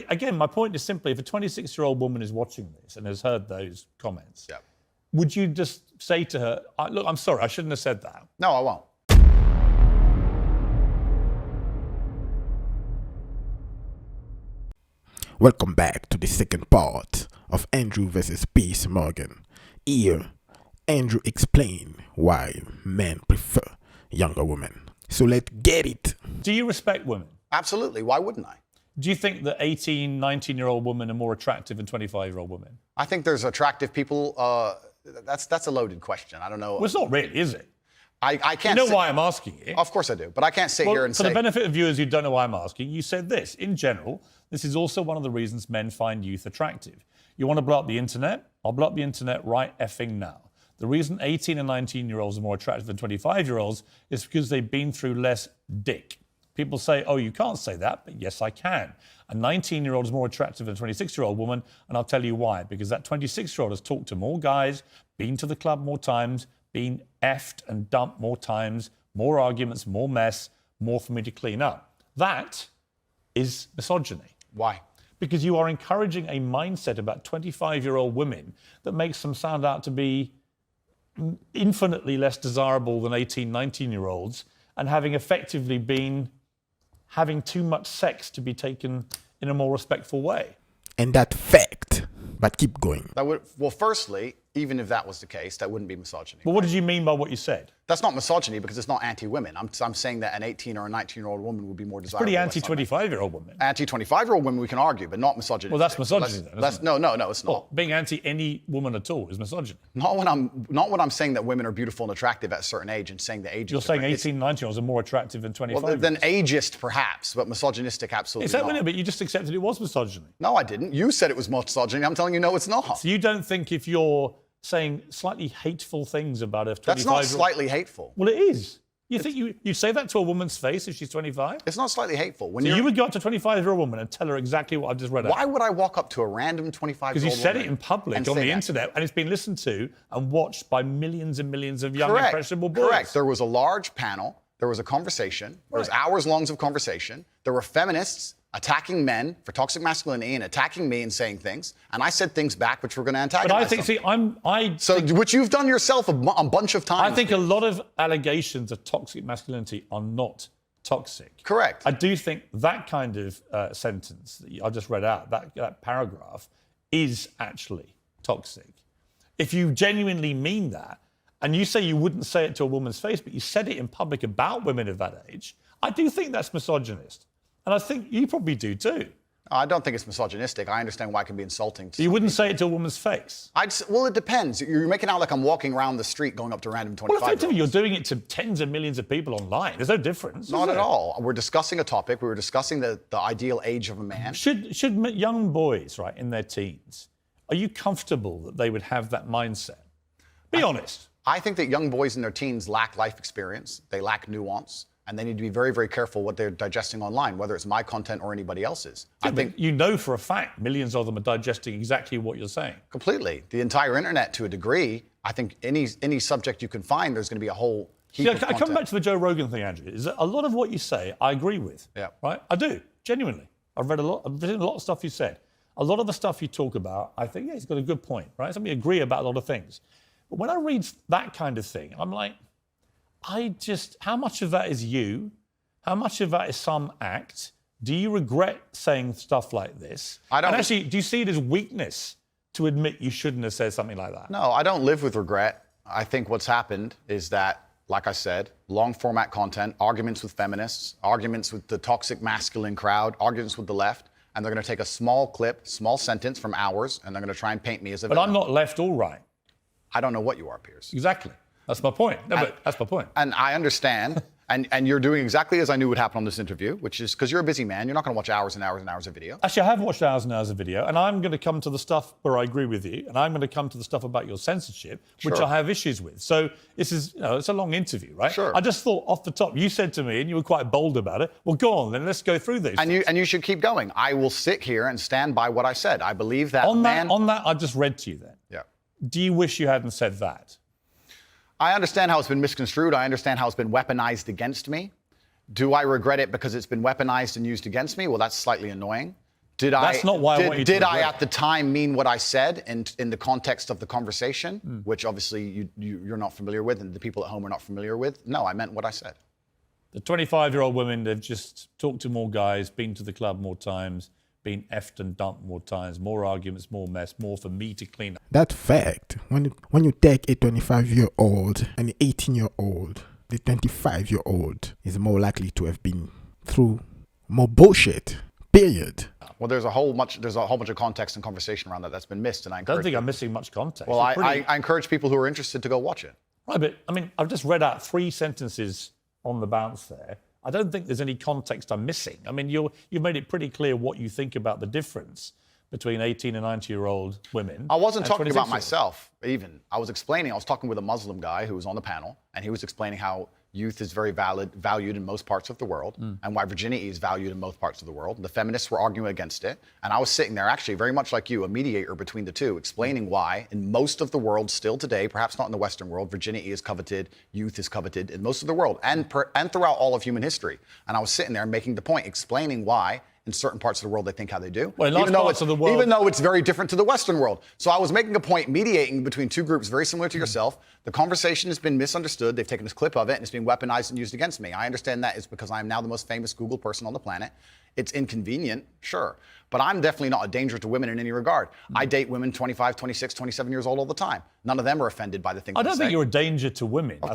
again, my point is simply, if a 26-year-old woman is watching this and has heard those comments, would you just say to her, look, I'm sorry, I shouldn't have said that? No, I won't. Welcome back to the second part of Andrew versus Piers Morgan. Here, Andrew explained why men prefer younger women. So let's get it. Do you respect women? Absolutely. Why wouldn't I? Do you think that 18, 19-year-old women are more attractive than 25-year-old women? I think there's attractive people. That's a loaded question. I don't know. Well, it's not really, is it? I can't. You know why I'm asking you? Of course I do, but I can't sit here and say... For the benefit of viewers who don't know why I'm asking, you said this. In general, this is also one of the reasons men find youth attractive. You want to blow up the internet? I'll blow up the internet right effing now. The reason 18 and 19-year-olds are more attractive than 25-year-olds is because they've been through less dick. People say, oh, you can't say that, but yes, I can. A 19-year-old is more attractive than a 26-year-old woman, and I'll tell you why. Because that 26-year-old has talked to more guys, been to the club more times, been effed and dumped more times, more arguments, more mess, more for me to clean up. That is misogyny. Why? Because you are encouraging a mindset about 25-year-old women that makes them sound out to be infinitely less desirable than 18, 19-year-olds, and having effectively been having too much sex to be taken in a more respectful way. And that fact, but keep going. Well, firstly, even if that was the case, that wouldn't be misogyny. Well, what did you mean by what you said? That's not misogyny because it's not anti-women. I'm saying that an 18 or a 19-year-old woman would be more desirable. It's pretty anti-25-year-old woman. Anti-25-year-old women we can argue, but not misogyny. Well, that's misogyny then, isn't it? No, it's not. Well, being anti any woman at all is misogyny. Not when I'm saying that women are beautiful and attractive at a certain age and saying that age. You're saying 18, 19-year-olds are more attractive than 25. Well, than ageist perhaps, but misogynistic absolutely is that not. But you just accepted it was misogyny. No, I didn't. You said it was misogyny. I'm telling you, no, it's not. So you don't think if you're saying slightly hateful things about a 25-year-old... That's not slightly hateful. Well, it is. You think you say that to a woman's face if she's 25? It's not slightly hateful. So you would go up to a 25-year-old woman and tell her exactly what I've just read out? Why would I walk up to a random 25-year-old woman? Because you said it in public on the internet, and it's been listened to and watched by millions and millions of young, impressionable boys. Correct. There was a large panel. There was a conversation. There was hours long of conversation. There were feminists attacking men for toxic masculinity and attacking me and saying things, and I said things back which were going to antagonize them. Which you've done yourself a bunch of times. I think a lot of allegations of toxic masculinity are not toxic. Correct. I do think that kind of sentence that I just read out, that paragraph, is actually toxic. If you genuinely mean that, and you say you wouldn't say it to a woman's face, but you said it in public about women of that age, I do think that's misogynist. And I think you probably do too. I don't think it's misogynistic. I understand why it can be insulting to You wouldn't say it to a woman's face? Well, it depends. You're making out like I'm walking around the street going up to random 25-year-olds. Well, effectively, you're doing it to tens of millions of people online. There's no difference. Not at all. We're discussing a topic. We were discussing the ideal age of a man. Should young boys, right, in their teens, are you comfortable that they would have that mindset? Be honest. I think that young boys in their teens lack life experience. They lack nuance. And they need to be very, very careful what they're digesting online, whether it's my content or anybody else's. Yeah, I think you know for a fact millions of them are digesting exactly what you're saying. Completely. The entire internet, to a degree, I think any subject you can find, there's going to be a whole heap of content. I come back to the Joe Rogan thing, Andrew. Is that a lot of what you say, I agree with. Yeah. Right? I do, genuinely. I've written a lot of stuff you said. A lot of the stuff you talk about, I think, yeah, he's got a good point, right? So we agree about a lot of things. But when I read that kind of thing, I'm like, how much of that is you? How much of that is some act? Do you regret saying stuff like this? I don't. And actually, do you see it as weakness to admit you shouldn't have said something like that? No, I don't live with regret. I think what's happened is that, like I said, long format content, arguments with feminists, arguments with the toxic masculine crowd, arguments with the left, and they're going to take a small clip, small sentence from ours, and they're going to try and paint me as a villain. But I'm not left or right. I don't know what you are, Piers. Exactly. That's my point. But that's my point. And I understand. And you're doing exactly as I knew would happen on this interview, which is because you're a busy man. You're not going to watch hours and hours and hours of video. Actually, I have watched hours and hours of video, and I'm going to come to the stuff where I agree with you, and I'm going to come to the stuff about your censorship, which I have issues with. So this is, it's a long interview, right? Sure. I just thought off the top, you said to me, and you were quite bold about it, well, go on, then let's go through these. And you should keep going. I will sit here and stand by what I said. I believe that on that, I just read to you then. Yeah. Do you wish you hadn't said that? I understand how it's been misconstrued. I understand how it's been weaponized against me. Do I regret it because it's been weaponized and used against me? Well, that's slightly annoying. That's not why I want you to Did I regret. at the time mean what I said in the context of the conversation, which obviously you're not familiar with and the people at home are not familiar with? No, I meant what I said. The 25-year-old women, they've just talked to more guys, been to the club more times, been effed and dumped more times, more arguments, more mess, more for me to clean up. That fact, when you take a 25-year-old and an 18-year-old, the 25-year-old is more likely to have been through more bullshit. Period. Well, there's a whole bunch of context and conversation around that's been missed, and I don't think I'm missing much context. Well, I encourage people who are interested to go watch it. Right, but I mean, I've just read out 3 sentences on the bounce there. I don't think there's any context I'm missing. I mean, you've made it pretty clear what you think about the difference between 18 and 90-year-old women. I wasn't talking about myself, even. I was talking with a Muslim guy who was on the panel, and he was explaining how youth is very valued in most parts of the world, and why virginity is valued in most parts of the world. The feminists were arguing against it, and I was sitting there, actually very much like you, a mediator between the two, explaining why in most of the world still today, perhaps not in the Western world, virginity is coveted, youth is coveted in most of the world, and throughout all of human history. And I was sitting there making the point, explaining why in certain parts of the world they think how they do, well, even though it's very different to the Western world. So I was making a point, mediating between two groups very similar to yourself. The conversation has been misunderstood. They've taken this clip of it and it's being weaponized and used against me. I understand that it's because I am now the most famous Google person on the planet. It's inconvenient, sure, but I'm definitely not a danger to women in any regard. I date women 25, 26, 27 years old all the time. None of them are offended by the things I don't think you're a danger to women. I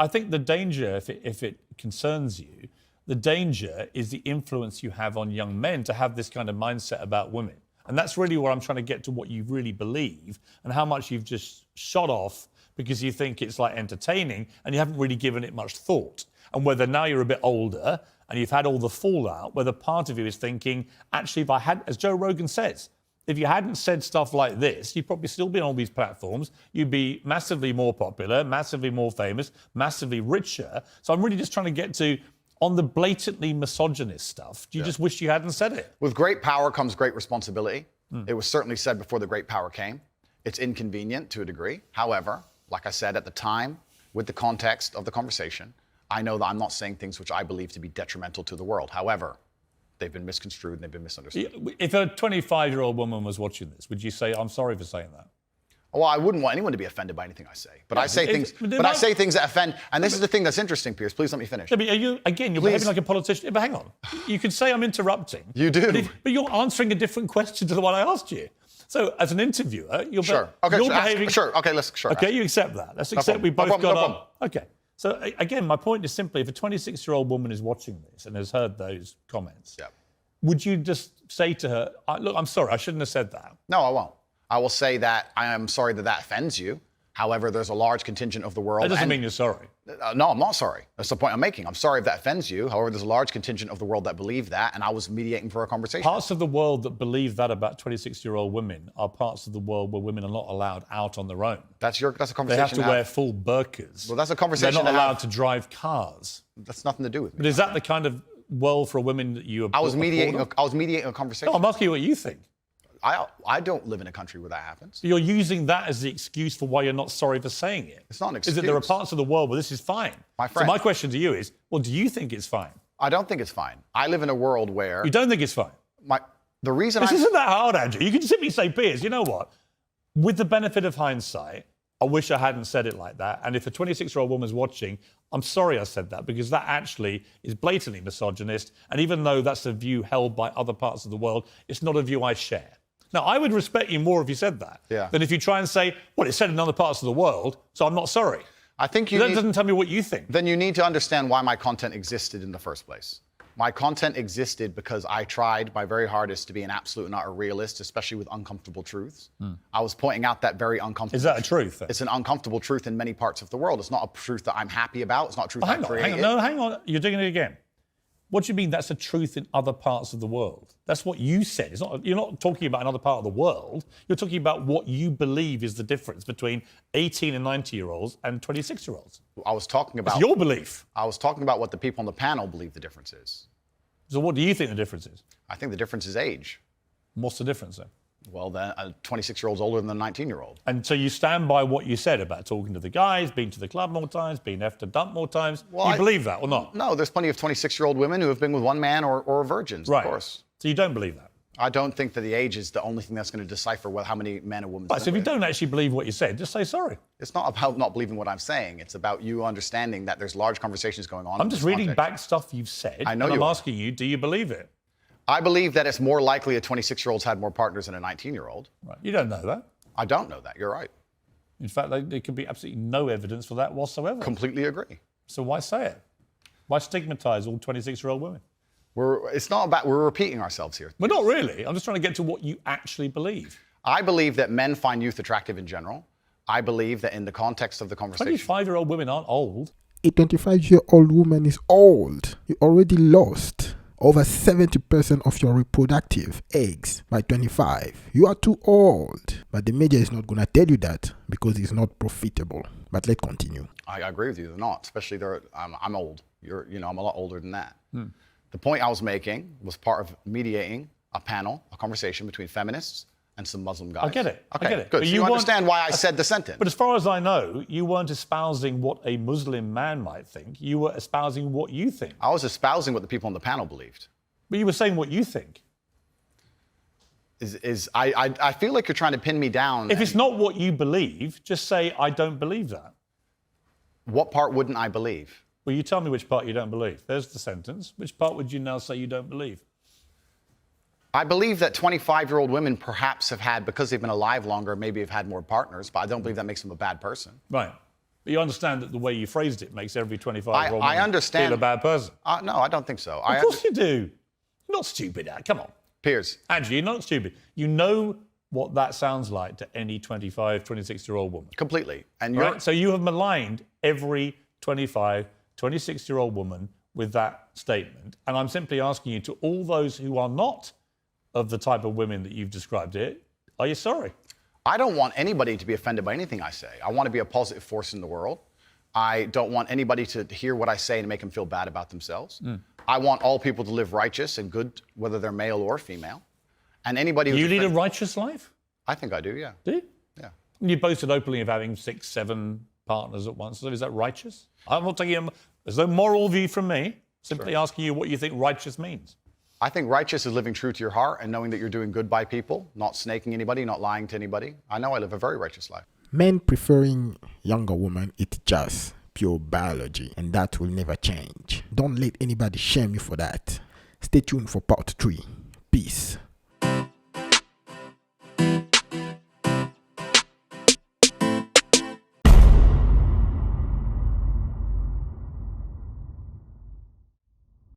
think the danger, if it concerns you, the danger is the influence you have on young men to have this kind of mindset about women. And that's really where I'm trying to get to what you really believe and how much you've just shot off because you think it's like entertaining and you haven't really given it much thought. And whether now you're a bit older and you've had all the fallout, whether part of you is thinking, actually, if I had, as Joe Rogan says, if you hadn't said stuff like this, you'd probably still be on all these platforms. You'd be massively more popular, massively more famous, massively richer. So I'm really just trying to get to, on the blatantly misogynist stuff, do you just wish you hadn't said it? With great power comes great responsibility. It was certainly said before the great power came. It's inconvenient to a degree. However, like I said at the time, with the context of the conversation, I know that I'm not saying things which I believe to be detrimental to the world. However, they've been misconstrued and they've been misunderstood. If a 25-year-old woman was watching this, would you say, I'm sorry for saying that? Well, I wouldn't want anyone to be offended by anything I say, but I say things. But I say things that offend, and this is the thing that's interesting, Piers. Please let me finish. Yeah, but you're behaving like a politician. Yeah, but hang on, you could say I'm interrupting. You do, but you're answering a different question to the one I asked you. So, as an interviewer, you're behaving. Okay, you accept that. Let's accept we both got on. Okay. So again, my point is simply, if a 26-year-old woman is watching this and has heard those comments, would you just say to her, "Look, I'm sorry, I shouldn't have said that"? No, I won't. I will say that I am sorry that offends you. However, there's a large contingent of the world. That doesn't mean you're sorry. No, I'm not sorry. That's the point I'm making. I'm sorry if that offends you. However, there's a large contingent of the world that believe that, and I was mediating for a conversation. Parts of the world that believe that about 26-year-old women are parts of the world where women are not allowed out on their own. That's a conversation. They have to wear full burqas. Well, that's a conversation. They're not allowed to drive cars. That's nothing to do with me. But is that the kind of world for women that you? I was mediating a conversation. No, I'm asking you what you think. I don't live in a country where that happens. You're using that as the excuse for why you're not sorry for saying it. It's not an excuse. Is that there are parts of the world where this is fine? My friend. So my question to you is, well, do you think it's fine? I don't think it's fine. I live in a world where... You don't think it's fine? This isn't that hard, Andrew. You can simply say, Piers, you know what? With the benefit of hindsight, I wish I hadn't said it like that. And if a 26-year-old woman's watching, I'm sorry I said that, because that actually is blatantly misogynist. And even though that's a view held by other parts of the world, it's not a view I share. Now, I would respect you more if you said that than if you try and say, well, it's said in other parts of the world, so I'm not sorry. I think that doesn't tell me what you think. Then you need to understand why my content existed in the first place. My content existed because I tried my very hardest to be an absolute and utter realist, especially with uncomfortable truths. I was pointing out that very uncomfortable... Is that a truth? It's an uncomfortable truth in many parts of the world. It's not a truth that I'm happy about. It's not a truth I created. Hang on. You're doing it again. What do you mean that's a truth in other parts of the world? That's what you said. You're not talking about another part of the world. You're talking about what you believe is the difference between 18 and 90-year-olds and 26-year-olds. I was talking about... It's your belief. I was talking about what the people on the panel believe the difference is. So what do you think the difference is? I think the difference is age. What's the difference then? Well, then a 26-year-old's older than a 19-year-old. And so you stand by what you said about talking to the guys, being to the club more times, being effed and dumped more times. Well, you believe that or not? No, there's plenty of 26-year-old women who have been with one man or virgins, right. Of course. So you don't believe that? I don't think that the age is the only thing that's going to decipher how many men or women. Right, so if you don't actually believe what you said, just say sorry. It's not about not believing what I'm saying. It's about you understanding that there's large conversations going on. I'm just reading back stuff you've said. I know and you I'm asking you, do you believe it? I believe that it's more likely a 26-year-old's had more partners than a 19-year-old. Right. You don't know that. I don't know that. You're right. In fact, there could be absolutely no evidence for that whatsoever. Completely agree. So why say it? Why stigmatize all 26-year-old women? It's not about, we're repeating ourselves here. We're not really. I'm just trying to get to what you actually believe. I believe that men find youth attractive in general. I believe that in the context of the conversation. 25-year-old women aren't old. A 25-year-old woman is old. You already lost over 70% of your reproductive eggs by 25. You are too old. But the media is not going to tell you that because it's not profitable. But let's continue. I agree with you. They're not, especially I'm old. I'm a lot older than that. The point I was making was part of mediating a panel, a conversation between feminists and some Muslim guys. I get it. Okay, I get it. Good. So you understand why I said the sentence. But as far as I know, you weren't espousing what a Muslim man might think. You were espousing what you think. I was espousing what the people on the panel believed. But you were saying what you think. I feel like you're trying to pin me down. If it's not what you believe, just say, I don't believe that. What part wouldn't I believe? Well, you tell me which part you don't believe. There's the sentence. Which part would you now say you don't believe? I believe that 25-year-old women perhaps have had, because they've been alive longer, maybe have had more partners, but I don't believe that makes them a bad person. Right. But you understand that the way you phrased it makes every 25-year-old woman feel a bad person. No, I don't think so. Of course you do. You're not stupid, come on. Piers. Andrew, you're not stupid. You know what that sounds like to any 25, 26-year-old woman. Completely. And right? So you have maligned every 25, 26-year-old woman with that statement. And I'm simply asking you, to all those who are not of the type of women that you've described here, are you sorry? I don't want anybody to be offended by anything I say. I want to be a positive force in the world. I don't want anybody to hear what I say and make them feel bad about themselves. I want all people to live righteous and good, whether they're male or female. And anybody who's... You lead a righteous life? I think I do, yeah. Do you? Yeah. You boasted openly of having 6, 7 partners at once. So is that righteous? I'm not taking there's no moral view from me. Simply asking you what you think righteous means. I think righteous is living true to your heart and knowing that you're doing good by people, not snaking anybody, not lying to anybody. I know I live a very righteous life. Men preferring younger women, it's just pure biology, and that will never change. Don't let anybody shame you for that. Stay tuned for part 3. Peace.